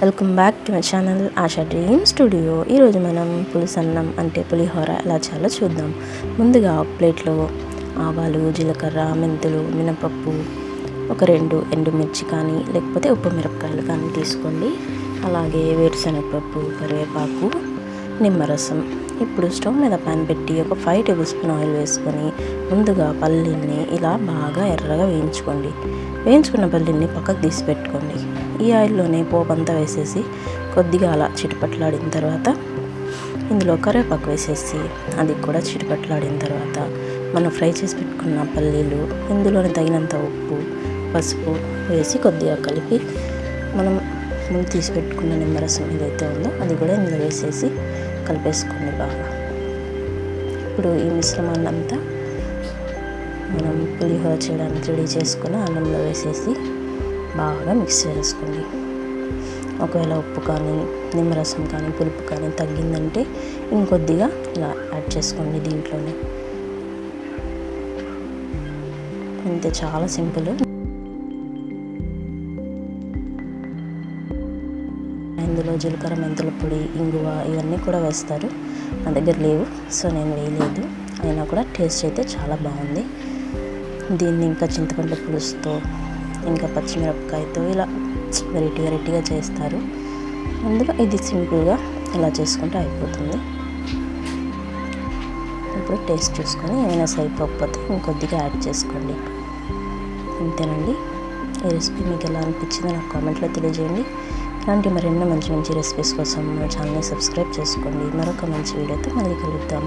Welcome back to my channel ASHA dream studio. ఈరోజు మనం పులుసన్నం అంటే పులిహోర ఎలా చేయాలో చూద్దాం. ముందుగా ఒక ప్లేట్లో ఆవాలు, జీలకర్ర, మెంతులు, మినపప్పు, ఒక 2 ఎండుమిర్చి కానీ లేకపోతే ఉప్పు మిరపకాయలు కానీ తీసుకోండి. అలాగే వేరుశనగపప్పు, కరివేపాకు, నిమ్మరసం. ఇప్పుడు స్టవ్ మీద పాన్ పెట్టి ఒక 5 టేబుల్ స్పూన్ ఆయిల్ వేసుకొని ముందుగా పల్లీల్ని ఇలా బాగా ఎర్రగా వేయించుకోండి. వేయించుకున్న పల్లీల్ని పక్కకు తీసి పెట్టుకోండి. ఈ ఆయిల్లోనే పోపు అంతా వేసేసి కొద్దిగా అలా చిటపట్లాడిన తర్వాత ఇందులో కరివేపాకు వేసేసి అది కూడా చిటపట్లాడిన తర్వాత మనం ఫ్రై చేసి పెట్టుకున్న పల్లీలు, ఇందులోనే తగినంత ఉప్పు, పసుపు వేసి కొద్దిగా కలిపి మనం ముందు తీసి పెట్టుకున్న నిమ్మరసం ఏదైతే ఉందో అది కూడా ఇందులో వేసేసి కలిపేసుకోండి బాగా. ఇప్పుడు ఈ మిశ్రమాన్ని అంతా మనం పులిహోర చేయడానికి రెడీ చేసుకుని అన్నంలో వేసేసి బాగా మిక్స్ చేసుకోండి. ఒకవేళ ఉప్పు కానీ నిమ్మరసం కానీ పులుపు కానీ తగ్గిందంటే ఇంకొద్దిగా ఇలా యాడ్ చేసుకోండి దీంట్లోనే. అంతే, చాలా సింపుల్. ఇందులో జీలకర్ర, మెంతుల పొడి, ఇంగువ ఇవన్నీ కూడా వేస్తారు. నా దగ్గర లేవు, సో నేను వేయలేదు. అయినా కూడా టేస్ట్ అయితే చాలా బాగుంది. దీన్ని ఇంకా చింతపండు పులుసుతో, ఇంకా పచ్చిమిరపకాయతో ఇలా వెరైటీగా చేస్తారు. అందులో ఇది సింపుల్గా ఇలా చేసుకుంటే అయిపోతుంది. ఇప్పుడు టేస్ట్ చూసుకొని ఏమైనా సరిపోకపోతే ఇంకొద్దిగా యాడ్ చేసుకోండి. అంతేనండి. ఈ రెసిపీ మీకు ఎలా అనిపించిందో నాకు కామెంట్లో తెలియజేయండి. ఇలాంటి మరెన్నో మంచి రెసిపీస్ కోసం మన ఛానల్ని సబ్స్క్రైబ్ చేసుకోండి. మరొక మంచి వీడియోతో మళ్ళీ కలుద్దాం.